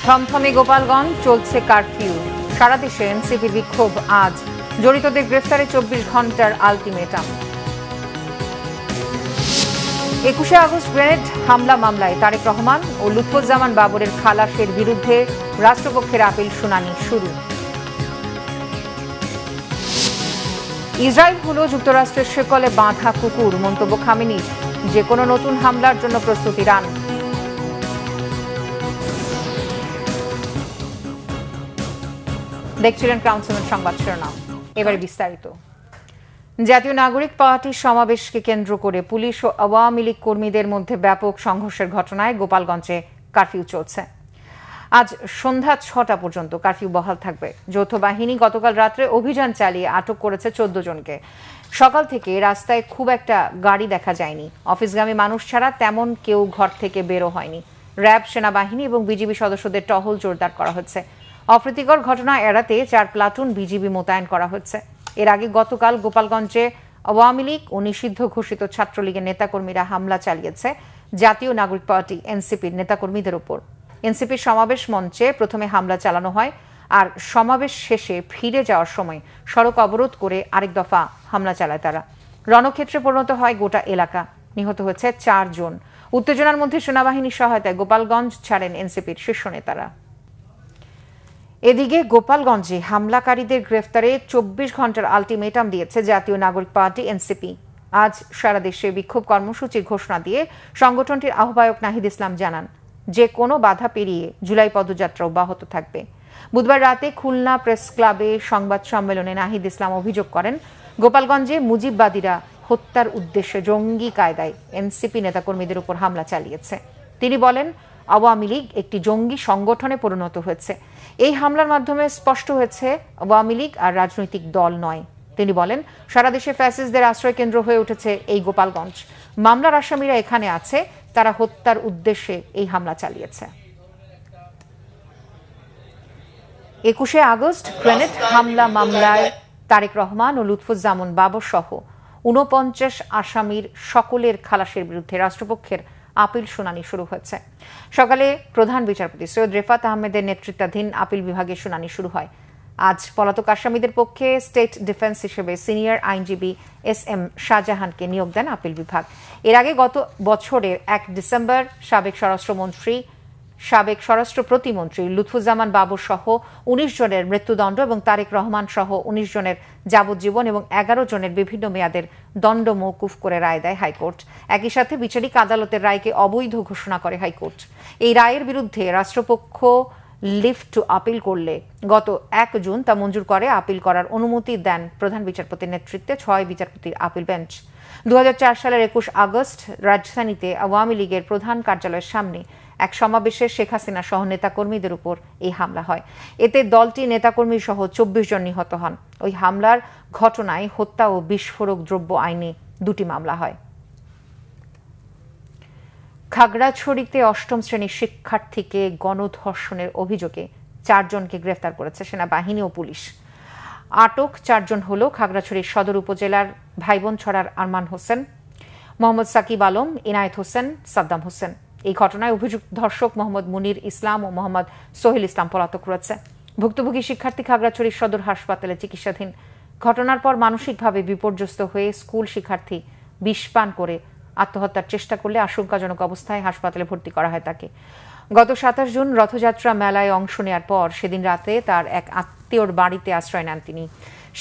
থমথমে গোপালগঞ্জ, চলছে কারফিউ। সারা দেশে এনসিপি বিক্ষোভ আজ। জড়িতদের গ্রেফতারে 24 ঘন্টার আলটিমেটাম। 21শে আগস্ট গ্রেনেড হামলা মামলায় তারেক রহমান ও লুৎফুজ্জামান বাবরের খালাসের বিরুদ্ধে রাষ্ট্রপক্ষের আপিল শুনানি শুরু। ইসরায়েল হল যুক্তরাষ্ট্রের শেকলে বাঁধা কুকুর, মন্তব্য খামেনির। যে কোনো নতুন হামলার জন্য প্রস্তুত ইরান। দেখছিলেন ক্রাউন সংবাদ শিরোনাম, এবারে বিস্তারিত। জাতীয় নাগরিক পার্টির সমাবেশকে কেন্দ্র করে পুলিশ ও আওয়ামী লীগ কর্মীদের মধ্যে ব্যাপক সংঘর্ষের ঘটনায় গোপালগঞ্জে কারফিউ চলছে। আজ সন্ধ্যা 6টা পর্যন্ত কারফিউ বহাল থাকবে। যৌথ বাহিনী গতকাল রাত্রে অভিযান চালিয়ে আটক করেছে 14 জনকে। সকাল থেকে রাস্তায় খুব একটা গাড়ি দেখা যায়নি। অফিসগামী মানুষ ছাড়া তেমন কেউ ঘর থেকে বেরো হয়নি। র্যাব, সেনাবাহিনী এবং বিজিবি সদস্যদের টহল জোরদার করা হচ্ছে। অপ্রীতিকর ঘটনা এড়াতে 4 প্লাটুন বিজিবি মোতায়েন করা হচ্ছে। এর আগে গতকাল গোপালগঞ্জে আওয়ামী লীগ ও নিষিদ্ধ ঘোষিত ছাত্রলীগের নেতাকর্মীরা হামলা চালিয়েছে জাতীয় নাগরিক পার্টি এনসিপির নেতাকর্মীদের উপর। এনসিপির সমাবেশ মঞ্চে প্রথমে হামলা চালানো হয়, আর সমাবেশ শেষে ফিরে যাওয়ার সময় সড়ক অবরোধ করে আরেক দফা হামলা চালায় তারা। রণক্ষেত্রে পরিণত হয় গোটা এলাকা। নিহত হয়েছে 4 জন। উত্তেজনার মধ্যে সেনাবাহিনীর সহায়তায় গোপালগঞ্জ ছাড়েন এনসিপির শীর্ষ নেতারা। এদিকে গোপালগঞ্জে হামলাকারীদের গ্রেফতারে 24 ঘন্টার আলটিমেটাম দিয়েছে জাতীয় নাগরিক পার্টি এনসিপি। আজ সারা দেশে বিক্ষোভ কর্মসূচির ঘোষণা দিয়ে সংগঠনটির আহ্বায়ক নাহিদ ইসলাম জানান, যে কোনো বাধা পেরিয়ে জুলাই পদযাত্রা অব্যাহত থাকবে। বুধবার রাতে খুলনা প্রেস ক্লাবে সংবাদ সম্মেলনে নাহিদ ইসলাম অভিযোগ করেন, গোপালগঞ্জে মুজিববাদীরা হত্যার উদ্দেশ্যে জঙ্গি কায়দায় এনসিপি নেতাকর্মীদের উপর হামলা চালিয়েছে। তিনি বলেন, আওয়ামী লীগ একটি জঙ্গি সংগঠনে পরিণত হয়েছে। এই হামলার মাধ্যমে স্পষ্ট হয়েছে আওয়ামী লীগ আর রাজনৈতিক দল নয়। তিনি বলেন, সারা দেশে ফ্যাসিস্টদের আশ্রয় কেন্দ্র হয়ে উঠেছে এই গোপালগঞ্জ। মামলার আসামিরা এখানে আছে, তারা হত্যার উদ্দেশ্যে এই হামলা চালিয়েছে। 21শে আগস্ট গ্রেনেড হামলা মামলায় তারেক রহমান ও লুৎফুজ্জামান বাবর সহ 49 আসামির সকলের খালাসের বিরুদ্ধে রাষ্ট্রপক্ষের আপিল শুনানি শুরু হয়েছে। সকালে প্রধান বিচারপতি সৈয়দ রেফাত আহমেদের নেতৃত্বাধীন আপিল বিভাগের শুনানি শুরু হয়। আজ পলাতক আসামিদের পক্ষে স্টেট ডিফেন্স হিসেবে সিনিয়র আইনজীবী SM শাহজাহানকে নিয়োগ দেন আপিল বিভাগ। এর আগে গত বছরের 1 ডিসেম্বর সাবেক স্বরাষ্ট্র প্রতিমন্ত্রী লুৎফুজ্জামান বাবর সহ 19 জনের মৃত্যুদণ্ড এবং তারেক রহমান সহ 19 জনের যাবজ্জীবন এবং 11 জনের বিভিন্ন মেয়াদের দণ্ড মওকুফ করে রায় দেয় হাইকোর্ট। একই সাথে বিচারিক আদালতের রায়কে অবৈধ ঘোষণা করে হাইকোর্ট। এই রায়ের বিরুদ্ধে রাষ্ট্রপক্ষ লিভ টু আপিল করলে গত 1 জুন তা মঞ্জুর করে আপিল করার অনুমতি দেন প্রধান বিচারপতির নেতৃত্বে 6 বিচারপতির আপিল বেঞ্চ। 2004 সালের 21 আগস্ট রাজধানীতে আওয়ামী লীগের প্রধান কার্যালয়ের সামনে এক সমাবেশে শেখ হাসিনা সহ নেতাকর্মীদের উপর এই হামলা হয়। এতে দলটি নেতাকর্মী সহ 24 জন নিহত হন। ওই হামলার ঘটনায় হত্যা ও বিস্ফোরক দ্রব্য আইনে 2টি মামলা হয়। খাগড়াছড়িতে 8ম শ্রেণীর শিক্ষার্থীকে গণধর্ষণের অভিযোগে 4 জনকে গ্রেফতার করেছে সেনাবাহিনী ও পুলিশ। আটক 4 জন হল খাগড়াছড়ির সদর উপজেলার ভাইবোনছড়ার আরমান হোসেন, মোহাম্মদ সাকিব আলম, ইনায়েত হোসেন, সাদ্দাম হোসেন। এই ঘটনায় অভিযুক্ত ধর্ষক মোহাম্মদ মুনির ইসলাম ও মোহাম্মদ সোহেল ইসলাম পলাতক রয়েছে। ভুক্তভোগী শিক্ষার্থী খাগড়াছড়ির সদর হাসপাতালে চিকিৎসাধীন। ঘটনার পর মানসিকভাবে বিপর্যস্ত হয়ে স্কুল শিক্ষার্থী বিষ পান করে আত্মহত্যার চেষ্টা করলে আশঙ্কাজনক অবস্থায় হাসপাতালে ভর্তি করা হয় তাকে। গত 27 জুন রথযাত্রা মেলায় অংশ নেওয়ার পর সেদিন রাতে তার এক আত্মীয়র বাড়িতে আশ্রয় নেন তিনি।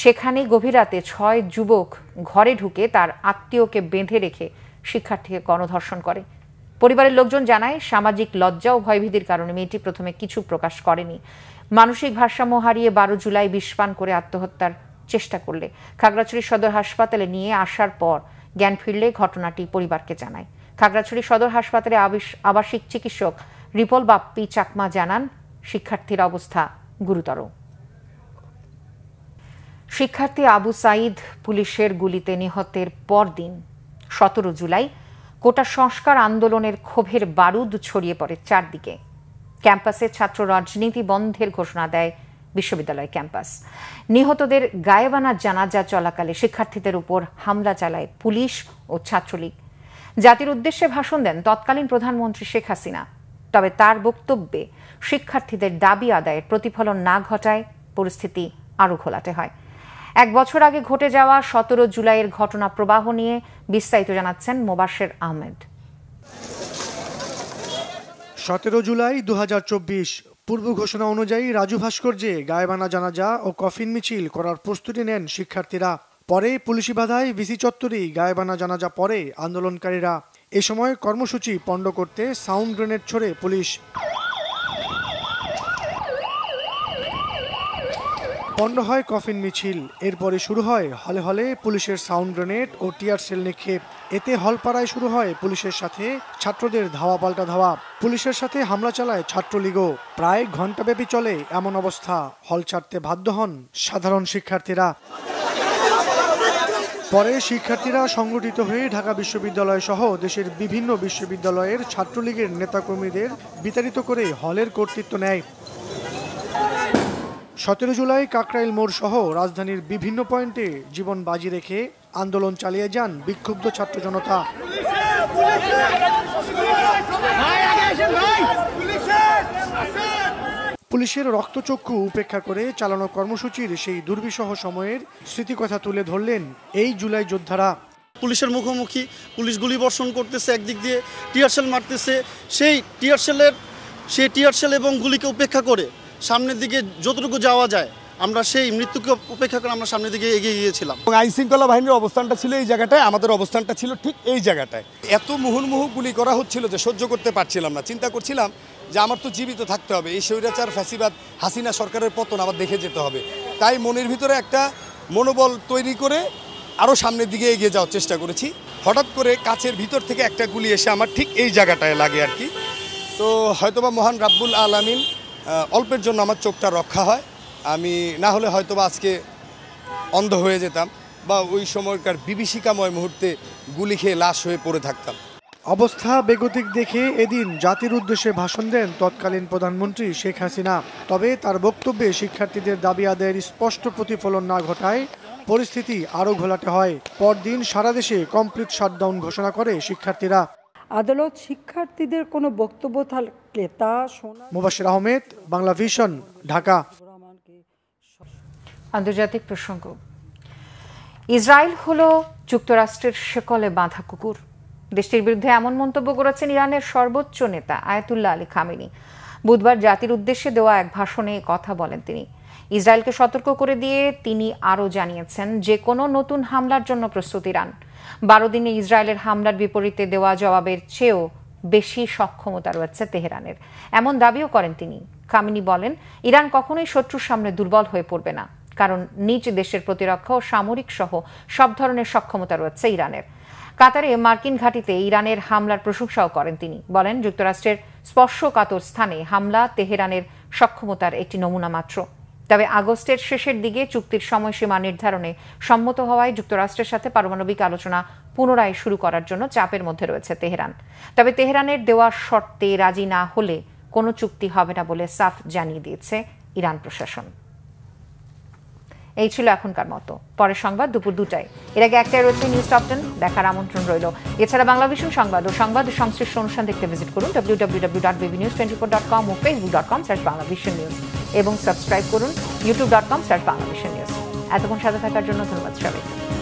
সেখানে গভীর রাতে 6 যুবক ঘরে ঢুকে তার আত্মীয়কে বেঁধে রেখে শিক্ষার্থীকে গণধর্ষণ করে। পরিবারের লোকজন জানায়, সামাজিক লজ্জা ও ভয়ভীতির কারণে মেয়েটি প্রথমে কিছু প্রকাশ করেনি। মানসিক ভারসাম্য হারিয়ে 12 জুলাই বিষ পান করে আত্মহত্যার চেষ্টা করলে খাগড়াছড়ি সদর হাসপাতালে নিয়ে আসার পর জ্ঞান ফিরলে ঘটনাটি পরিবারকে জানায়। খাগড়াছড়ি সদর হাসপাতালে আবাসিক চিকিৎসক রিপল বাপ্পি চাকমা জানান, শিক্ষার্থীর অবস্থা গুরুতর। শিক্ষার্থী আবু সাইদ পুলিশের গুলিতে নিহতের পরদিন 17 জুলাই কোটা সংস্কার আন্দোলনের ক্ষোভের বারুদ ছড়িয়ে পড়ে চারদিকে। ক্যাম্পাসে ছাত্র রাজনীতি বন্ধের ঘোষণা দেয় বিশ্ববিদ্যালয় ক্যাম্পাস। নিহতদের গায়েবানা জানাজা চলাকালে শিক্ষার্থীদের উপর হামলা চালায় পুলিশ ও ছাত্রলীগ। জাতির উদ্দেশ্যে ভাষণ দেন তৎকালীন প্রধানমন্ত্রী শেখ হাসিনা। তবে তার বক্তব্যে শিক্ষার্থীদের দাবি আদায়ের প্রতিফলন না ঘটায় পরিস্থিতি আরও ঘোলাটে হয়। এক বছর আগে ঘটে যাওয়া 17 জুলাইয়ের ঘটনা প্রবাহ নিয়ে বিস্তারিত জানাচ্ছেন মোবাশ্বের আহমেদ। 17 জুলাই 2024 পূর্ব ঘোষণা অনুযায়ী রাজু ভাস্কর্যে গায়েবানা জানাজা ও কফিন মিছিল করার প্রস্তুতি নেন শিক্ষার্থীরা। পরে পুলিশি বাধায় ভিসি চত্বরেই গায়েবানা জানাজা পরে আন্দোলনকারীরা। এ সময় কর্মসূচি পণ্ড করতে সাউন্ড গ্রেনেড ছোড়ে পুলিশ। পণ্ড হয় কফিন মিছিল। এরপরে শুরু হয় হলে হলে পুলিশের সাউন্ড গ্রেনেড ও টিয়ার সেল নিক্ষেপ। এতে হলপাড়ায় শুরু হয় পুলিশের সাথে ছাত্রদের ধাওয়া পাল্টা ধাওয়া। পুলিশের সাথে হামলা চালায় ছাত্রলীগও। প্রায় ঘণ্টাব্যাপী চলে এমন অবস্থা। হল ছাড়তে বাধ্য হন সাধারণ শিক্ষার্থীরা। পরে শিক্ষার্থীরা সংগঠিত হয়ে ঢাকা বিশ্ববিদ্যালয় সহ দেশের বিভিন্ন বিশ্ববিদ্যালয়ের ছাত্রলীগের নেতাকর্মীদের বিতাড়িত করে হলের কর্তৃত্ব নেয়। 17 জুলাই কাকরাইল মোড় সহ রাজধানীর বিভিন্ন পয়েন্টে জীবন বাজি রেখে আন্দোলন চালিয়ে যান বিক্ষুব্ধ ছাত্র জনতা। পুলিশের রক্তচক্ষু উপেক্ষা করে চালানো কর্মসূচির সেই দুর্বিষহ সময়ের স্মৃতিকথা তুলে ধরলেন এই জুলাই যোদ্ধারা। পুলিশের মুখোমুখি পুলিশ গুলি বর্ষণ করতেছে, একদিক দিয়ে টিয়ারশেল মারতেছে। সেই টিয়ারশেল এবং গুলিকে উপেক্ষা করে সামনের দিকে যতটুকু যাওয়া যায় আমরা সেই মৃত্যুকে উপেক্ষা করে আমরা সামনের দিকে এগিয়ে গিয়েছিলাম। আইন শৃঙ্খলা বাহিনীর অবস্থানটা ছিল এই জায়গাটায়, আমাদের অবস্থানটা ছিল ঠিক এই জায়গাটায়। এত মুহুর্মুহু গুলি করা হচ্ছিল যে সহ্য করতে পারছিলাম না। চিন্তা করছিলাম যে আমার তো জীবিত থাকতে হবে, এই স্বৈরাচার ফ্যাসিবাদ হাসিনা সরকারের পতন আবার দেখে যেতে হবে। তাই মনের ভিতরে একটা মনোবল তৈরি করে আরও সামনের দিকে এগিয়ে যাওয়ার চেষ্টা করেছি। হঠাৎ করে কাছের ভিতর থেকে একটা গুলি এসে আমার ঠিক এই জায়গাটায় লাগে আর কি। তো হয়তোবা মহান রাব্বুল আলামিন অল্পের জন্য আমার চোখটা রক্ষা হয়। আমি না হলে হয়তোবা আজকে অন্ধ হয়ে যেতাম বা ওই সময়কার বিভীষিকাময় মুহূর্তে গুলি খেয়ে লাশ হয়ে পড়ে থাকতাম। অবস্থা বেগতিক দেখে এদিন জাতির উদ্দেশ্যে ভাষণ দেন তৎকালীন প্রধানমন্ত্রী শেখ হাসিনা। তবে তার বক্তব্যে শিক্ষার্থীদের দাবি আদায়ের স্পষ্ট প্রতিফলন না ঘটায় পরিস্থিতি আরও ঘোলাটে হয়। পরদিন সারা দেশে কমপ্লিট শাটডাউন ঘোষণা করে শিক্ষার্থীরা। আদালত শিক্ষার্থীদের কোনো বক্তব্য থাকলে তা শোনা। মোবাশ্বের আহমেদ, বাংলা ভিশন, ঢাকা। আন্তর্জাতিক প্রসঙ্গ। ইসরায়েল হলো যুক্তরাষ্ট্রের শেকলে বাঁধা কুকুর। দেশটির বিরুদ্ধে এমন মন্তব্য করেছেন ইরানের সর্বোচ্চ নেতা আয়াতুল্লাহ আলী খামেনি। বুধবার জাতির উদ্দেশ্যে দেওয়া এক ভাষণে কথা বলেন তিনি। ইসরায়েলকে সতর্ক করে দিয়ে তিনি আরও জানিয়েছেন যে কোনো নতুন হামলার জন্য প্রস্তুত ইরান। 12 দিনে ইসরায়েলের হামলার বিপরীতে দেওয়া জবাবের চেয়েও বেশি সক্ষমতা রয়েছে তেহরানের, এমন দাবিও করেন তিনি। খামেনি বলেন, ইরান কখনোই শত্রুর সামনে দুর্বল হয়ে পড়বে না, কারণ নিজ দেশের প্রতিরক্ষা ও সামরিক সহ সব ধরনের সক্ষমতা রয়েছে ইরানের। কাতারে মার্কিন ঘাঁটিতে ইরানের হামলার প্রশংসাও করেন তিনি। বলেন, যুক্তরাষ্ট্রের স্পর্শকাতর স্থানে হামলা তেহরানের সক্ষমতার একটি নমুনা মাত্র। তবে আগস্টের শেষের দিকে চুক্তির সময়সীমা নির্ধারণে সম্মত হওয়ায় যুক্তরাষ্ট্রের সাথে পারমাণবিক আলোচনা পুনরায় শুরু করার জন্য চাপের মধ্যে রয়েছে তেহরান। তবে তেহরানের দেওয়া শর্তে রাজি না হলে কোনো চুক্তি হবে না বলে সাফ জানিয়ে দিয়েছে ইরান প্রশাসন। এই ছিল এখনকার মতো। পরের সংবাদ দুপুর 2টায়। এর আগে 1টায় রয়েছে নিউজ টপ 10, দেখার আমন্ত্রণ রইল। এছাড়া বাংলা ভিশন সংবাদ ও সংবাদ সংশ্লিষ্ট অনুষ্ঠান দেখতে ভিজিট করুন www.bbnews24.com ও facebook.com/banglavisionnews এবং সাবস্ক্রাইব করুন youtube.com/banglavisionnews। এতক্ষণ সাথে থাকার জন্য ধন্যবাদ সবাইকে।